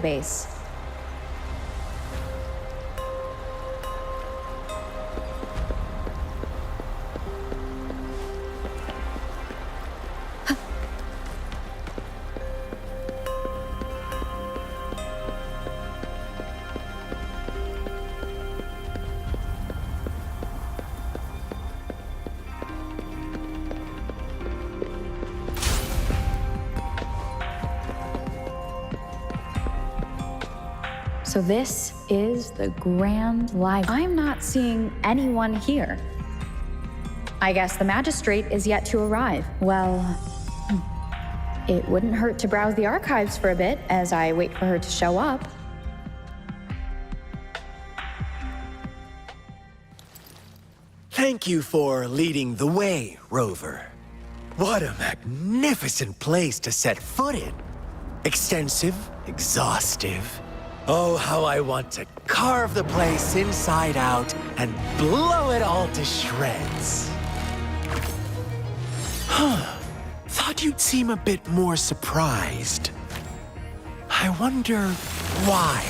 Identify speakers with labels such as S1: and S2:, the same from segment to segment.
S1: base. So this is the Grand Library. I'm not seeing anyone here. I guess the magistrate is yet to arrive. Well, it wouldn't hurt to browse the archives for a bit as I wait for her to show up.
S2: Thank you for leading the way, Rover. What a magnificent place to set foot in. Extensive, exhaustive. Oh, how I want to carve the place inside out and blow it all to shreds. Thought you'd seem a bit more surprised. I wonder why.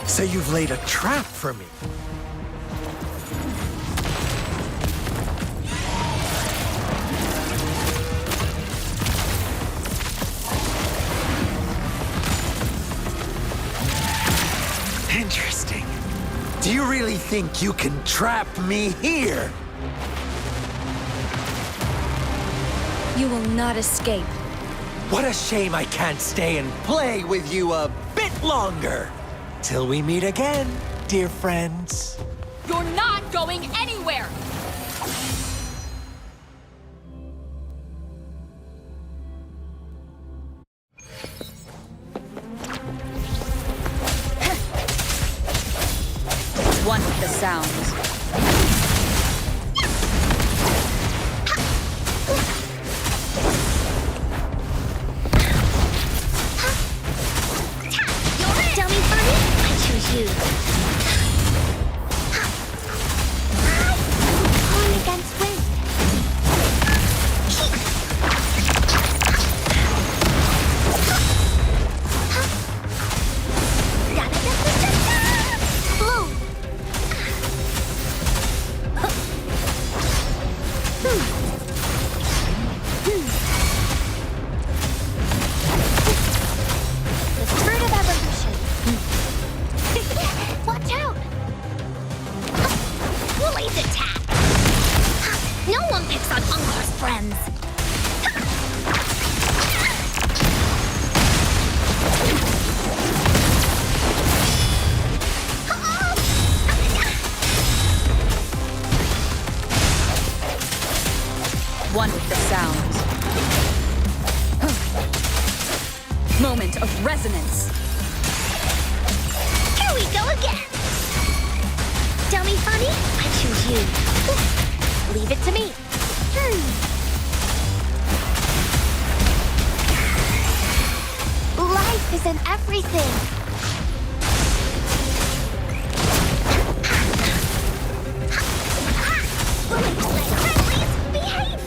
S2: So you've laid a trap for me. Interesting. Do you really think you can trap me here?
S3: You will not escape.
S2: What a shame I can't stay and play with you a bit longer. Till we meet again, dear friends.
S3: You're not going anywhere! One with the sounds.
S4: Dummy bunny, I choose you. On against wind. Blue. The spirit of evolution. Watch out! Woolly's attack! No one picks on Ungar's friends!
S3: One with the sounds. Moment of resonance.
S4: Here we go again! Dummy funny, I choose you. Leave it to me. Life is in everything. Friendlies, behave!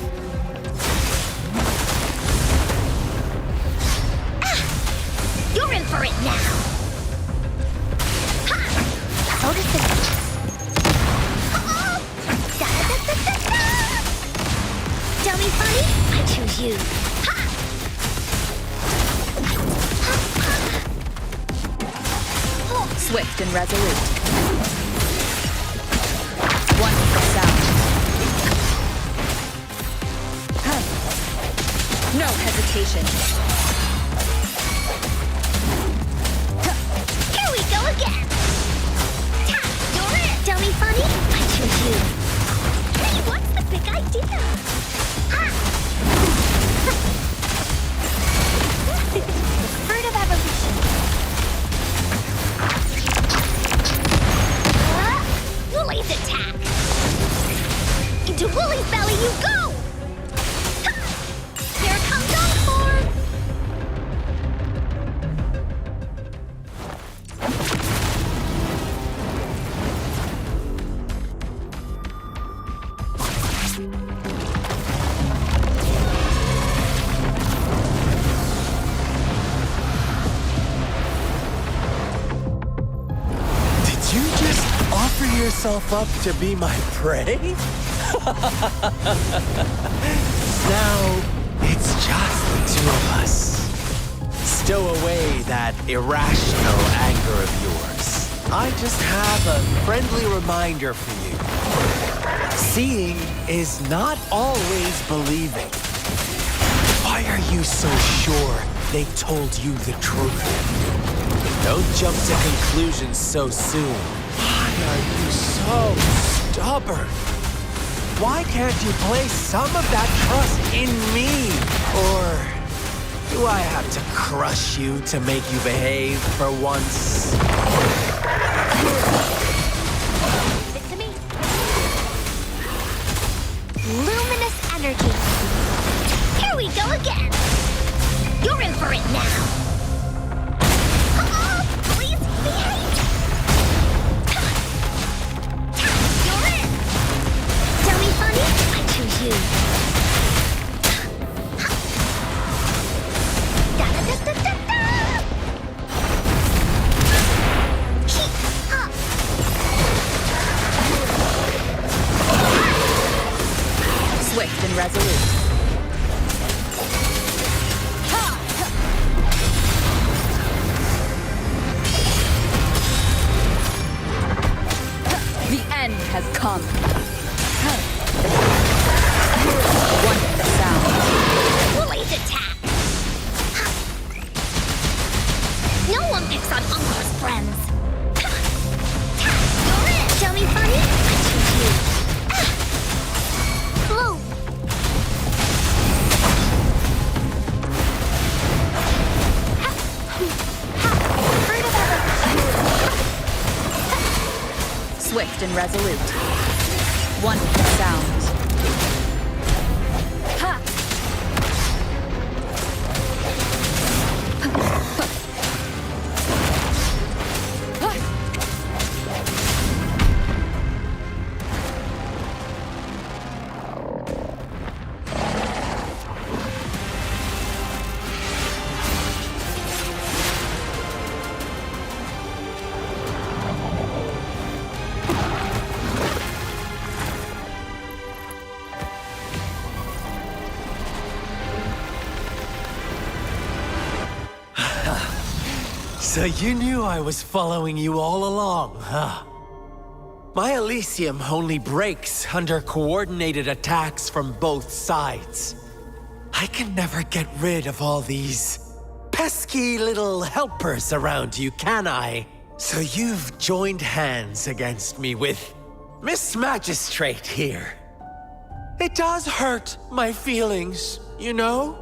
S4: You're in for it now. So does the Dummy funny, I choose you.
S3: Swift and resolute. One with the sounds. No hesitation.
S4: Here we go again. You're it. Dummy funny, I choose you. Hey, what's the big idea? The fruit of evolution. Woolly's attack. Into Woolly's belly you go. Here comes Encore.
S2: yourself up to be my prey? Now, it's just the two of us. Stow away that irrational anger of yours. I just have a friendly reminder for you. Seeing is not always believing. Why are you so sure they told you the truth? Don't jump to conclusions so soon. Why are you so stubborn? Why can't you place some of that trust in me? Or do I have to crush you to make you behave for once?
S4: Give it to me. Luminous energy. Here we go again. You're in for it now. Oh, please behave. You're in. Tell me funny, I choose you. Da-da-da-da-da-da. Keep up.
S3: Swift and resolute. The end has come. Wonderful sound.
S4: Blaze attack. No one picks on Uncle's friends. You're in. Tell me funny, I choose you. Blue. Heard about
S3: Swift and resolute. Wonderful sound. Ha!
S2: So you knew I was following you all along, huh? My Elysium only breaks under coordinated attacks from both sides. I can never get rid of all these pesky little helpers around you, can I? So you've joined hands against me with Miss Magistrate here. It does hurt my feelings, you know?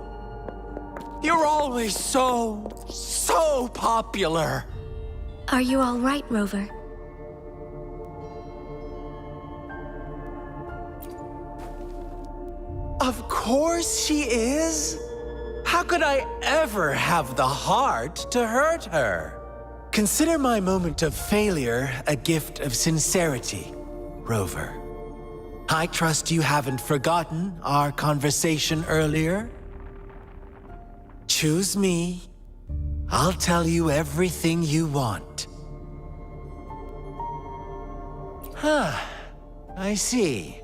S2: You're always so popular.
S4: Are you all right, Rover?
S2: Of course she is. How could I ever have the heart to hurt her? Consider my moment of failure a gift of sincerity, Rover. I trust you haven't forgotten our conversation earlier. Choose me. I'll tell you everything you want. Huh. I see.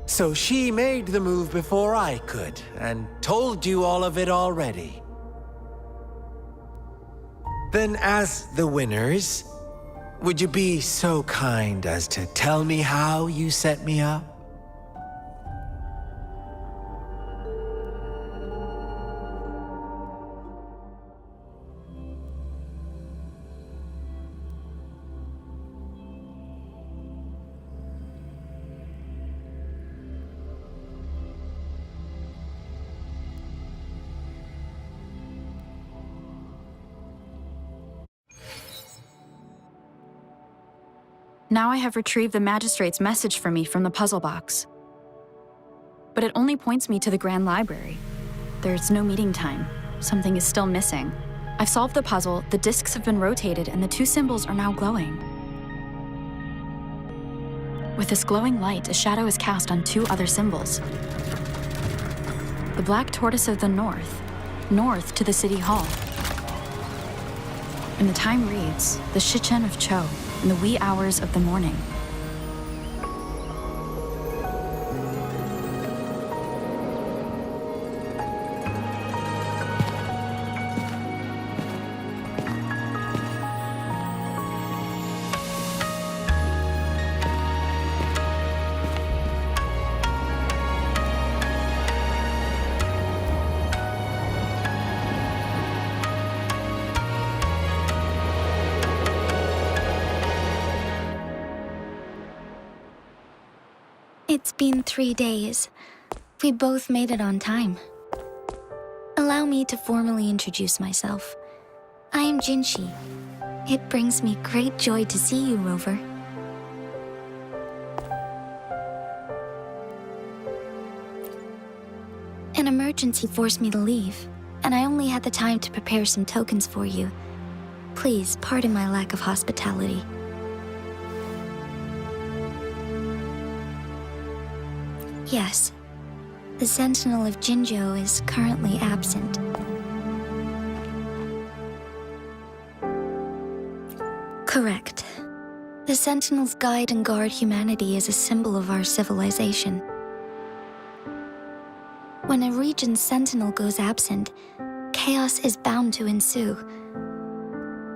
S2: So she made the move before I could, and told you all of it already. Then as the winners, would you be so kind as to tell me how you set me up?
S1: Now I have retrieved the Magistrate's message for me from the puzzle box. But it only points me to the Grand Library. There's no meeting time. Something is still missing. I've solved the puzzle, the discs have been rotated, and the two symbols are now glowing. With this glowing light, a shadow is cast on two other symbols. The black tortoise of the north to the City Hall. And the time reads, the Shichen of Cho, in the wee hours of the morning.
S4: It's been 3 days. We both made it on time. Allow me to formally introduce myself. I am Jinhsi. It brings me great joy to see you, Rover. An emergency forced me to leave, and I only had the time to prepare some tokens for you. Please pardon my lack of hospitality. Yes, the Sentinel of Jinzhou is currently absent. Correct. The Sentinels guide and guard humanity as a symbol of our civilization. When a region's Sentinel goes absent, chaos is bound to ensue.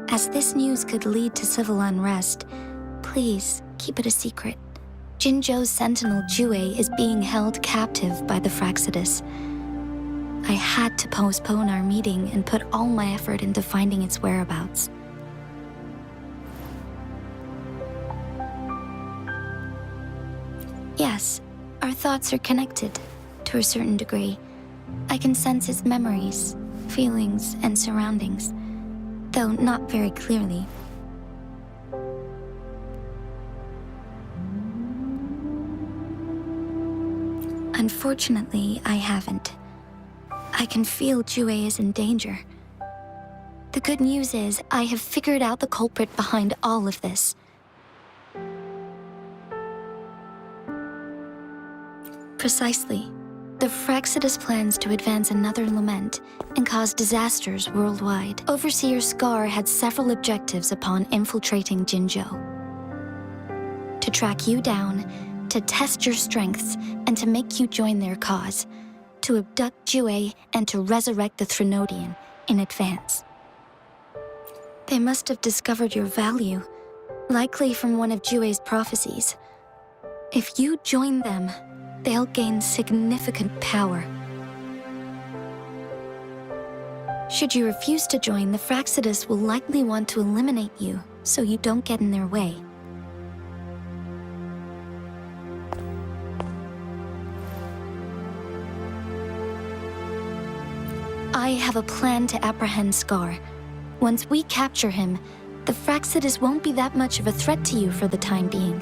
S4: As this news could lead to civil unrest, please keep it a secret. Jinzhou's Sentinel Jue is being held captive by the Fraxidus. I had to postpone our meeting and put all my effort into finding its whereabouts. Yes, our thoughts are connected, to a certain degree. I can sense its memories, feelings, and surroundings, though not very clearly. Unfortunately, I haven't. I can feel Jue is in danger. The good news is, I have figured out the culprit behind all of this. Precisely. The Fraxidus plans to advance another lament and cause disasters worldwide. Overseer Scar had several objectives upon infiltrating Jinzhou. To track you down, to test your strengths, and to make you join their cause. To abduct Jue and to resurrect the Threnodian in advance. They must have discovered your value, likely from one of Jue's prophecies. If you join them, they'll gain significant power. Should you refuse to join, the Fraxidus will likely want to eliminate you, so you don't get in their way. I have a plan to apprehend Scar. Once we capture him, the Fraxidus won't be that much of a threat to you for the time being.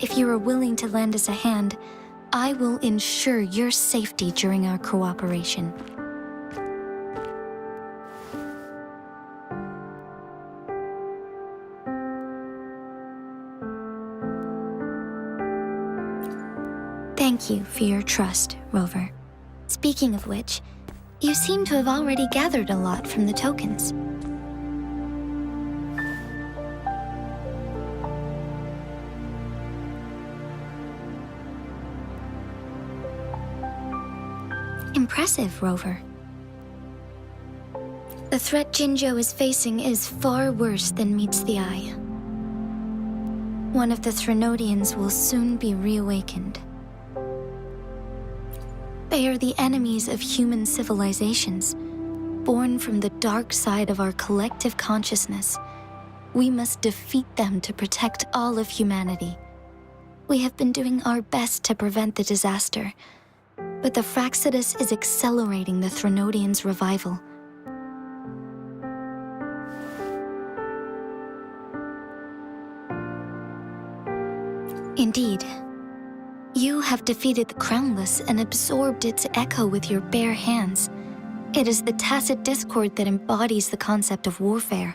S4: If you are willing to lend us a hand, I will ensure your safety during our cooperation. Thank you for your trust, Rover. Speaking of which, you seem to have already gathered a lot from the tokens. Impressive, Rover. The threat Jinzhou is facing is far worse than meets the eye. One of the Threnodians will soon be reawakened. They are the enemies of human civilizations, born from the dark side of our collective consciousness. We must defeat them to protect all of humanity. We have been doing our best to prevent the disaster, but the Fraxidus is accelerating the Threnodians' revival. Indeed. You have defeated the Crownless and absorbed its echo with your bare hands. It is the tacit discord that embodies the concept of warfare.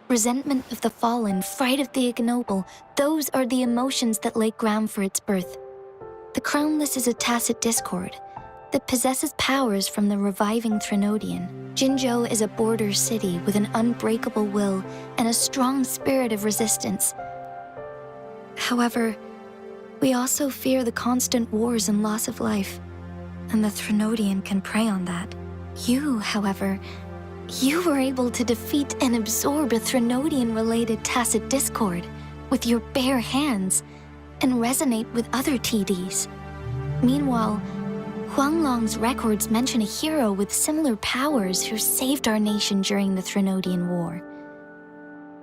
S4: Resentment of the fallen, fright of the ignoble, those are the emotions that lay ground for its birth. The Crownless is a tacit discord that possesses powers from the reviving Threnodian. Jinzhou is a border city with an unbreakable will and a strong spirit of resistance. However, we also fear the constant wars and loss of life, and the Threnodian can prey on that. You, however, you were able to defeat and absorb a Threnodian-related tacit discord with your bare hands and resonate with other TDs. Meanwhile, Huanglong's records mention a hero with similar powers who saved our nation during the Threnodian War.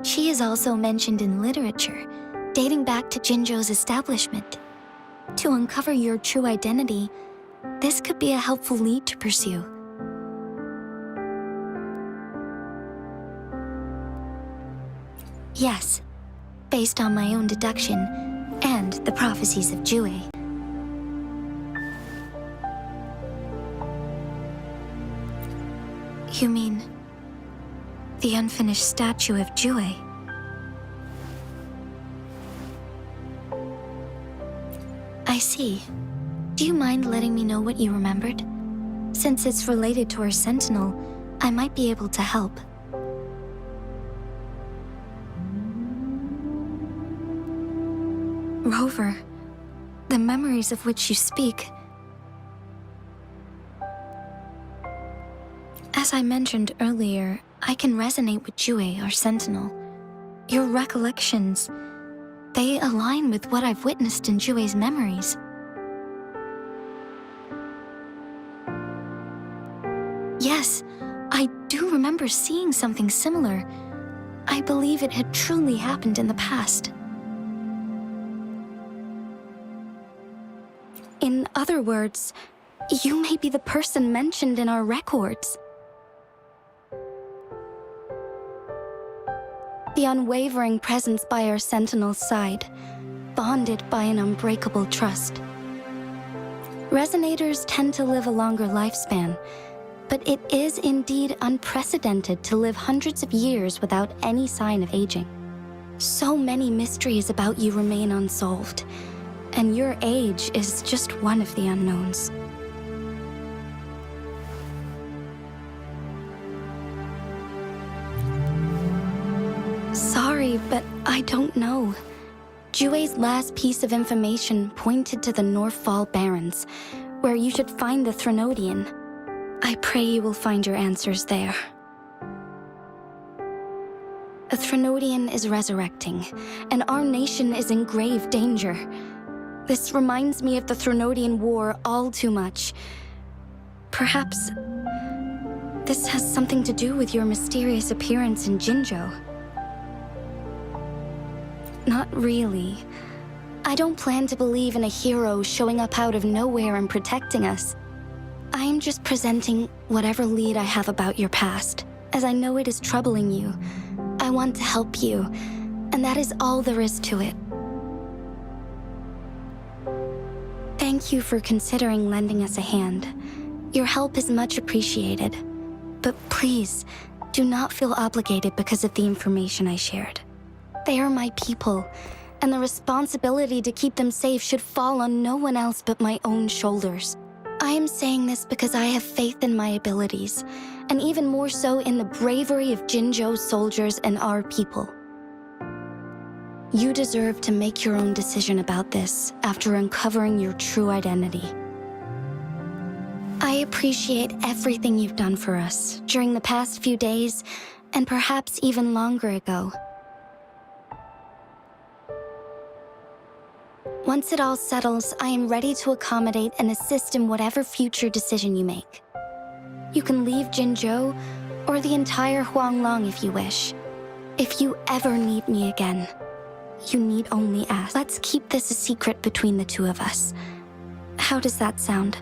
S4: She is also mentioned in literature, dating back to Jinzhou's establishment. To uncover your true identity, this could be a helpful lead to pursue. Yes, based on my own deduction and the prophecies of Jue. You mean the unfinished statue of Jue? I see. Do you mind letting me know what you remembered? Since it's related to our sentinel, I might be able to help. Rover, the memories of which you speak. As I mentioned earlier, I can resonate with Jue, our sentinel. Your recollections, they align with what I've witnessed in Jue's memories. Yes, I do remember seeing something similar. I believe it had truly happened in the past. In other words, you may be the person mentioned in our records. The unwavering presence by our sentinel's side, bonded by an unbreakable trust. Resonators tend to live a longer lifespan, but it is indeed unprecedented to live hundreds of years without any sign of aging. So many mysteries about you remain unsolved, and your age is just one of the unknowns. Sorry, but I don't know. Jue's last piece of information pointed to the Northfall Barrens, where you should find the Threnodian. I pray you will find your answers there. A Threnodian is resurrecting, and our nation is in grave danger. This reminds me of the Threnodian War all too much. Perhaps this has something to do with your mysterious appearance in Jinzhou. Not really. I don't plan to believe in a hero showing up out of nowhere and protecting us. I am just presenting whatever lead I have about your past, as I know it is troubling you. I want to help you, and that is all there is to it. Thank you for considering lending us a hand. Your help is much appreciated. But please, do not feel obligated because of the information I shared. They are my people, and the responsibility to keep them safe should fall on no one else but my own shoulders. I am saying this because I have faith in my abilities, and even more so in the bravery of Jinzhou's soldiers and our people. You deserve to make your own decision about this after uncovering your true identity. I appreciate everything you've done for us during the past few days, and perhaps even longer ago. Once it all settles, I am ready to accommodate and assist in whatever future decision you make. You can leave Jinzhou, or the entire Huanglong if you wish. If you ever need me again, you need only ask. Let's keep this a secret between the two of us. How does that sound?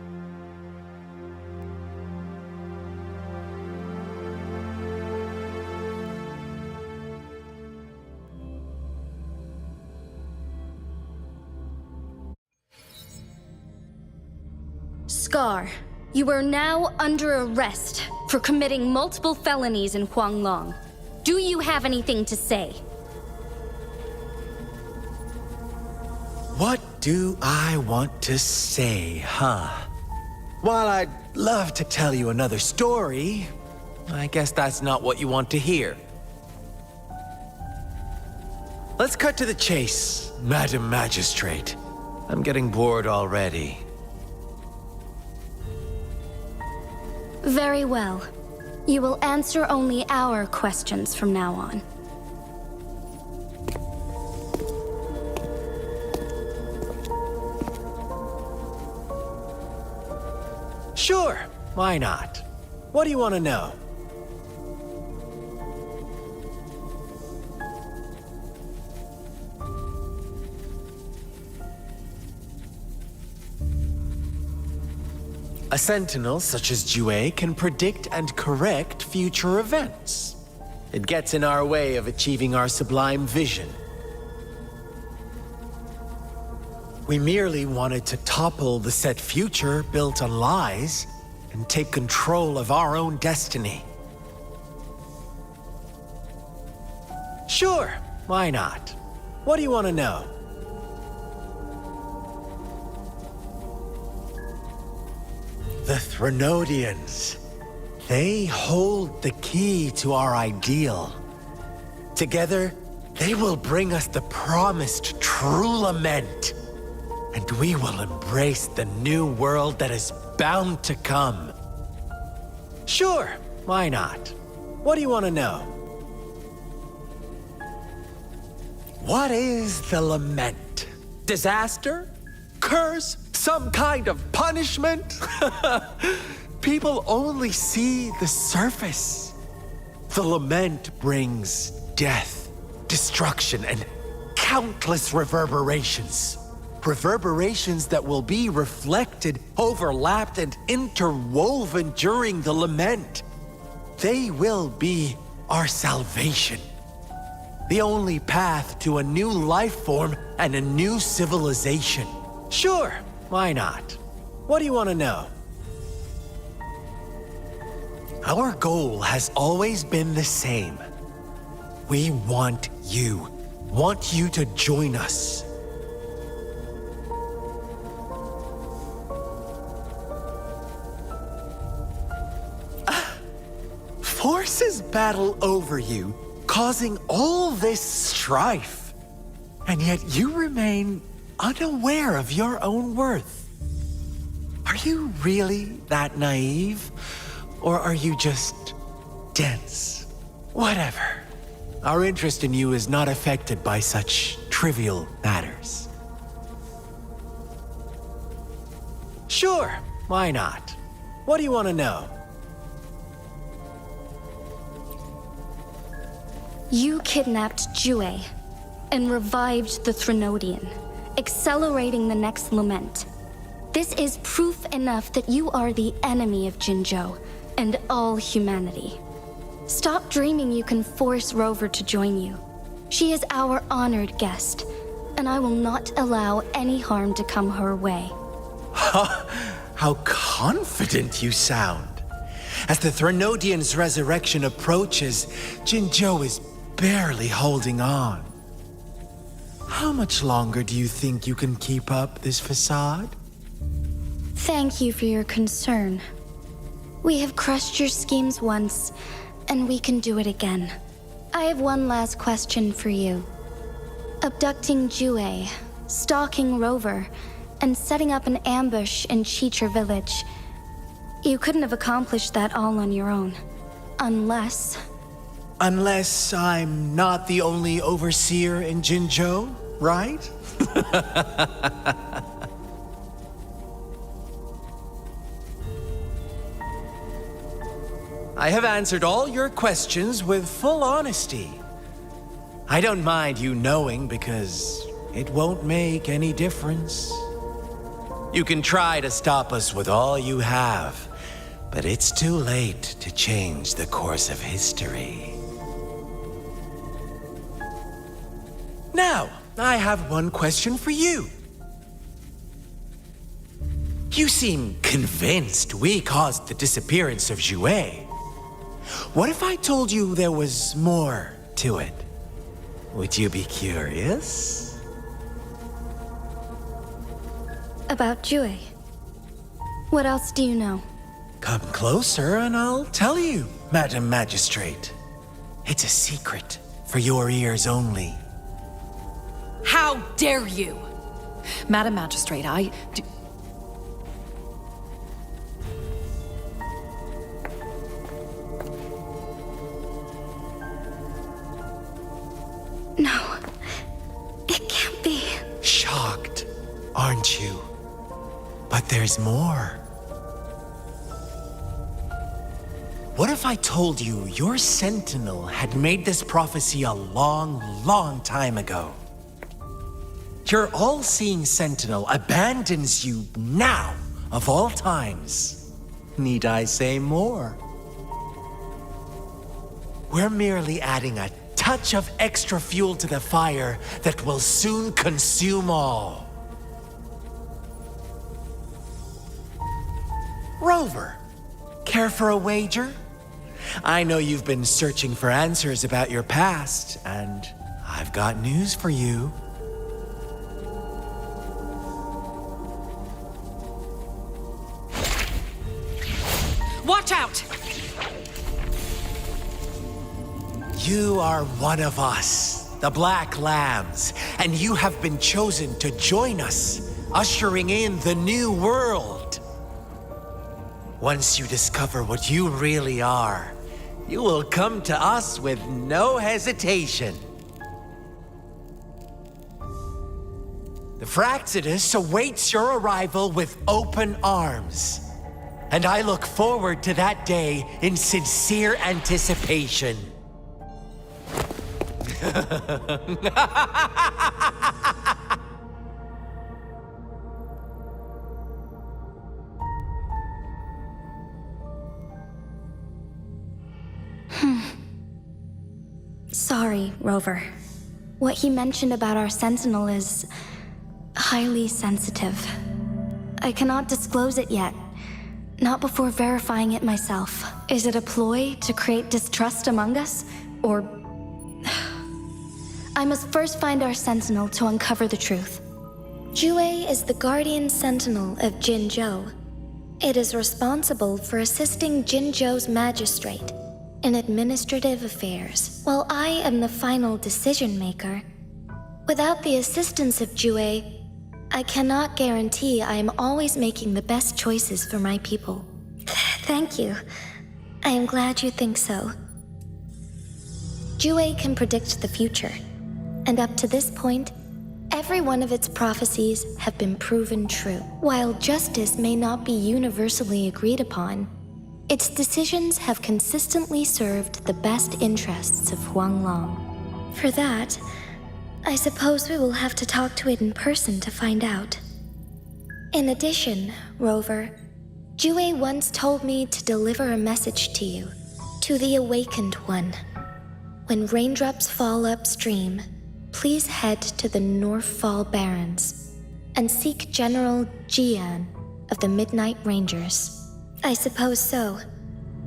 S5: Scar, you are now under arrest for committing multiple felonies in Huanglong. Do you have anything to say?
S2: What do I want to say, huh? While I'd love to tell you another story, I guess that's not what you want to hear. Let's cut to the chase, Madam Magistrate. I'm getting bored already.
S5: Very well. You will answer only our questions from now on.
S2: Sure, why not? What do you want to know? A sentinel such as Jue can predict and correct future events. It gets in our way of achieving our sublime vision. We merely wanted to topple the set future built on lies and take control of our own destiny. Sure, why not? What do you want to know? The Threnodians. They hold the key to our ideal. Together, they will bring us the promised true lament. And we will embrace the new world that is bound to come. Sure, why not? What do you want to know? What is the lament? Disaster? Curse? Some kind of punishment? People only see the surface. The lament brings death, destruction, and countless reverberations. Reverberations that will be reflected, overlapped, and interwoven during the lament. They will be our salvation. The only path to a new life form and a new civilization. Sure, why not? What do you want to know? Our goal has always been the same. We want you to join us. Forces battle over you, causing all this strife. And yet you remain unaware of your own worth. Are you really that naive? Or are you just dense? Whatever. Our interest in you is not affected by such trivial matters. Sure, why not? What do you want to know?
S5: You kidnapped Jue and revived the Threnodian, accelerating the next lament. This is proof enough that you are the enemy of Jinzhou and all humanity. Stop dreaming you can force Rover to join you. She is our honored guest, and I will not allow any harm to come her way.
S2: How confident you sound. As the Threnodian's resurrection approaches, Jinzhou is barely holding on. How much longer do you think you can keep up this facade?
S5: Thank you for your concern. We have crushed your schemes once, and we can do it again. I have one last question for you. Abducting Jue, stalking Rover, and setting up an ambush in Chicha village. You couldn't have accomplished that all on your own. Unless
S2: I'm not the only overseer in Jinzhou, right? I have answered all your questions with full honesty. I don't mind you knowing because it won't make any difference. You can try to stop us with all you have, but it's too late to change the course of history. Now, I have one question for you. You seem convinced we caused the disappearance of Jue. What if I told you there was more to it? Would you be curious?
S5: about Jue. What else do you know?
S2: Come closer and I'll tell you, Madam Magistrate. It's a secret for your ears only.
S3: How dare you?
S6: Madam Magistrate,
S5: No, it can't be.
S2: Shocked, aren't you? But there's more. What if I told you your sentinel had made this prophecy a long, long time ago? Your all-seeing sentinel abandons you now, of all times. Need I say more? We're merely adding a touch of extra fuel to the fire that will soon consume all. Rover, care for a wager? I know you've been searching for answers about your past, and I've got news for you.
S3: Watch out!
S2: You are one of us, the Black Lambs, and you have been chosen to join us, ushering in the new world. Once you discover what you really are, you will come to us with no hesitation. The Fraxidus awaits your arrival with open arms, and I look forward to that day in sincere anticipation.
S5: Sorry, Rover. What he mentioned about our Sentinel is highly sensitive. I cannot disclose it yet. Not before verifying it myself. Is it a ploy to create distrust among us? Or... I must first find our Sentinel to uncover the truth. Jue is the Guardian Sentinel of Jinzhou. It is responsible for assisting Jinzhou's magistrate in administrative affairs, while I am the final decision maker. Without the assistance of Jue, I cannot guarantee I am always making the best choices for my people. Thank you. I am glad you think so. Jue can predict the future, and up to this point, every one of its prophecies have been proven true. While justice may not be universally agreed upon, its decisions have consistently served the best interests of Huanglong. For that, I suppose we will have to talk to it in person to find out. In addition, Rover, Jue once told me to deliver a message to you, to the Awakened One. When raindrops fall upstream, please head to the Northfall Barrens and seek General Jian of the Midnight Rangers. I suppose so.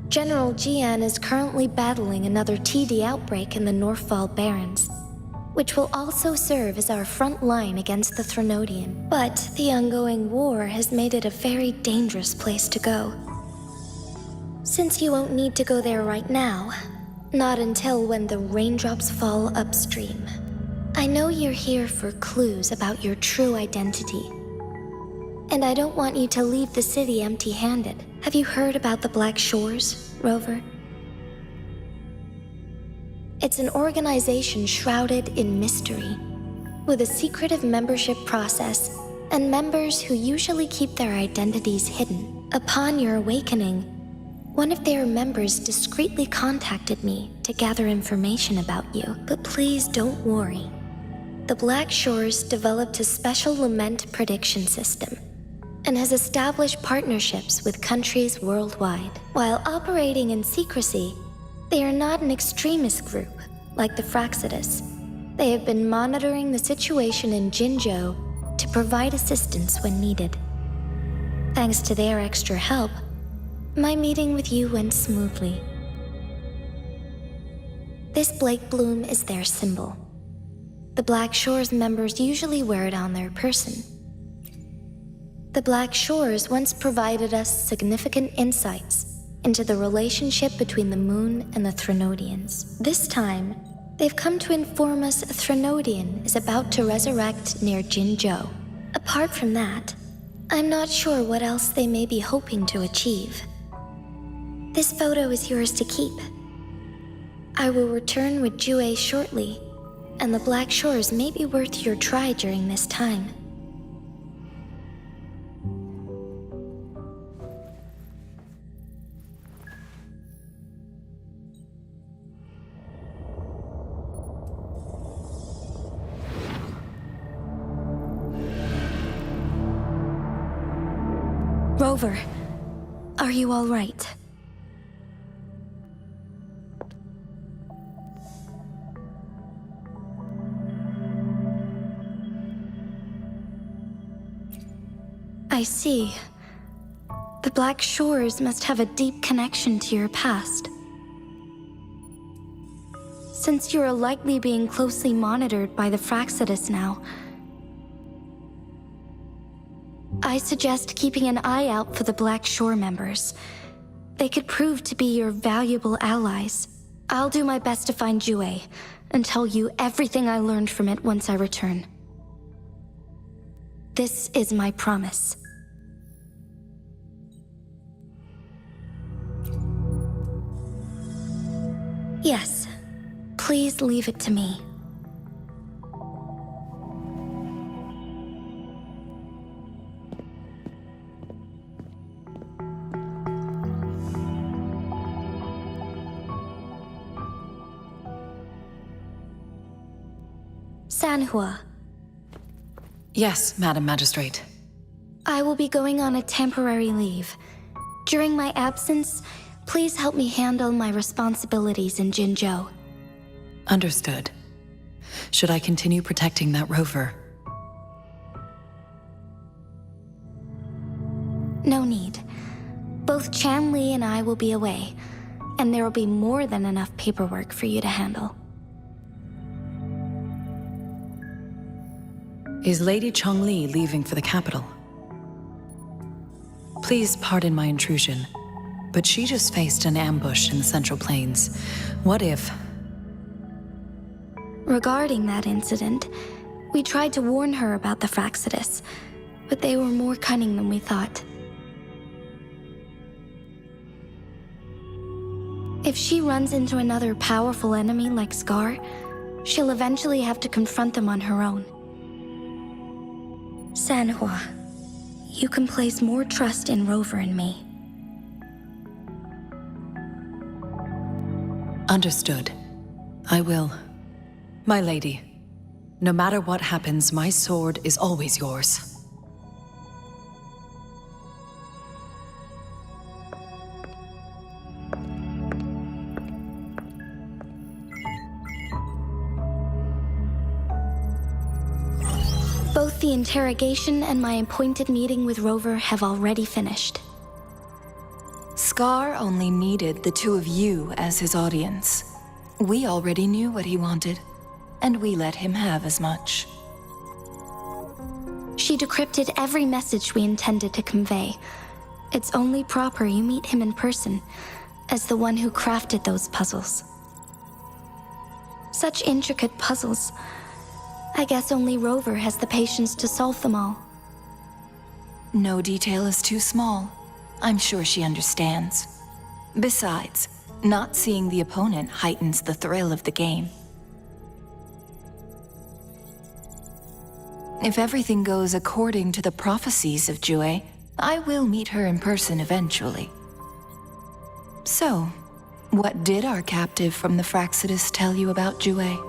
S5: General Jian is currently battling another TD outbreak in the Northfall Barrens, which will also serve as our front line against the Threnodian. But the ongoing war has made it a very dangerous place to go. Since you won't need to go there right now, not until when the raindrops fall upstream, I know you're here for clues about your true identity. And I don't want you to leave the city empty-handed. Have you heard about the Black Shores, Rover? It's an organization shrouded in mystery, with a secretive membership process and members who usually keep their identities hidden. Upon your awakening, one of their members discreetly contacted me to gather information about you. But please don't worry. The Black Shores developed a special lament prediction system and has established partnerships with countries worldwide. While operating in secrecy, they are not an extremist group like the Fraxidus. They have been monitoring the situation in Jinzhou to provide assistance when needed. Thanks to their extra help, my meeting with you went smoothly. This Blake Bloom is their symbol. The Black Shores members usually wear it on their person. The Black Shores once provided us significant insights into the relationship between the Moon and the Threnodians. This time, they've come to inform us a Threnodian is about to resurrect near Jinzhou. Apart from that, I'm not sure what else they may be hoping to achieve. This photo is yours to keep. I will return with Jue shortly, and the Black Shores may be worth your try during this time. Rover, Are you all right? I see. The Black Shores must have a deep connection to your past. Since you are likely being closely monitored by the Fraxidus now, I suggest keeping an eye out for the Black Shore members. They could prove to be your valuable allies. I'll do my best to find Jue and tell you everything I learned from it once I return. This is my promise. Yes, please leave it to me. Sanhua.
S6: Yes, Madam Magistrate.
S5: I will be going on a temporary leave. During my absence, please help me handle my responsibilities in Jinzhou.
S6: Understood. Should I continue protecting that rover?
S5: No need. Both Chan Li and I will be away, and there will be more than enough paperwork for you to handle.
S6: Is Lady Chongli leaving for the capital? Please pardon my intrusion, but she just faced an ambush in the Central Plains. What if...
S5: Regarding that incident, we tried to warn her about the Fraxidus, but they were more cunning than we thought. If she runs into another powerful enemy like Scar, she'll eventually have to confront them on her own. Sanhua, you can place more trust in Rover and me.
S6: Understood. I will. My lady, no matter what happens, my sword is always yours.
S5: Both the interrogation and my appointed meeting with Rover have already finished.
S7: Scar only needed the two of you as his audience. We already knew what he wanted, and we let him have as much.
S5: She decrypted every message we intended to convey. It's only proper you meet him in person, as the one who crafted those puzzles. Such intricate puzzles. I guess only Rover has the patience to solve them all.
S7: No detail is too small. I'm sure she understands. Besides, not seeing the opponent heightens the thrill of the game. If everything goes according to the prophecies of Jue, I will meet her in person eventually. So, what did our captive from the Fraxidus tell you about Jue?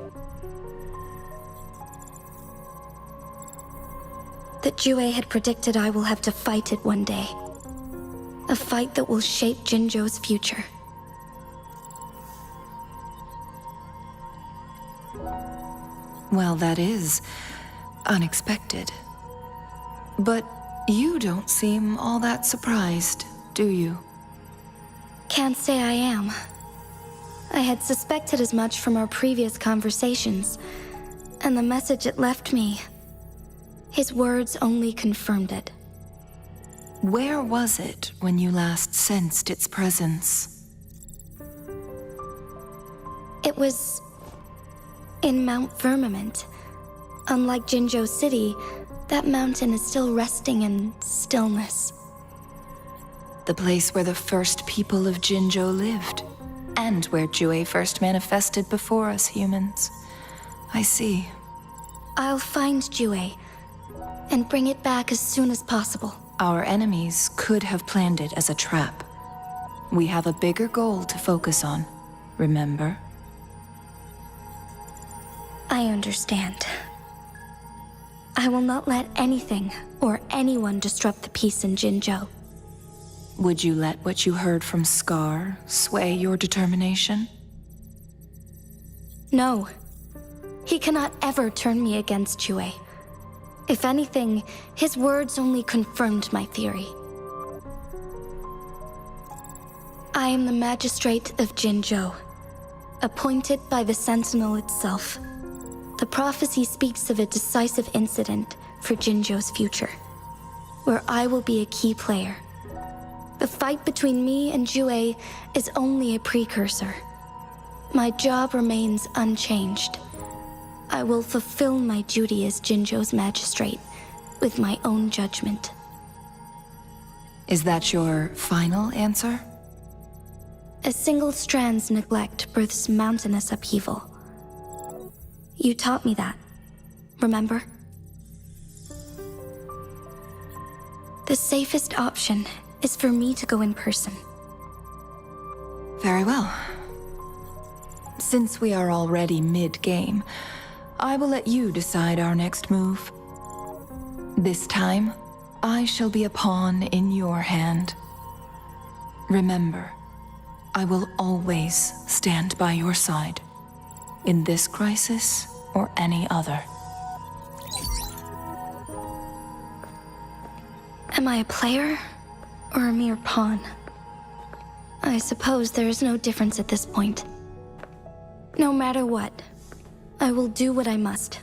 S5: That Jue had predicted I will have to fight it one day. A fight that will shape Jinzhou's future.
S7: Well, that is unexpected. But you don't seem all that surprised, do you?
S5: Can't say I am. I had suspected as much from our previous conversations, and the message it left me, his words only confirmed it.
S7: Where was it when you last sensed its presence?
S5: It was in Mount Firmament. Unlike Jinzhou City, that mountain is still resting in stillness.
S7: The place where the first people of Jinzhou lived, and where Jue first manifested before us humans. I see.
S5: I'll find Jue and bring it back as soon as possible.
S7: Our enemies could have planned it as a trap. We have a bigger goal to focus on, remember?
S5: I understand. I will not let anything or anyone disrupt the peace in Jinzhou.
S7: would you let what you heard from Scar sway your determination?
S5: No. He cannot ever turn me against Jue. If anything, his words only confirmed my theory. I am the Magistrate of Jinzhou, appointed by the Sentinel itself. The prophecy speaks of a decisive incident for Jinzhou's future, where I will be a key player. The fight between me and Jue is only a precursor. My job remains unchanged. I will fulfill my duty as Jinzhou's magistrate with my own judgment.
S7: Is that your final answer?
S5: A single strand's neglect births mountainous upheaval. You taught me that, remember? The safest option is for me to go in person.
S7: Very well. Since we are already mid-game, I will let you decide our next move. This time, I shall be a pawn in your hand. Remember, I will always stand by your side, in this crisis or any other.
S5: Am I a player or a mere pawn? I suppose there is no difference at this point. No matter what, I will do what I must.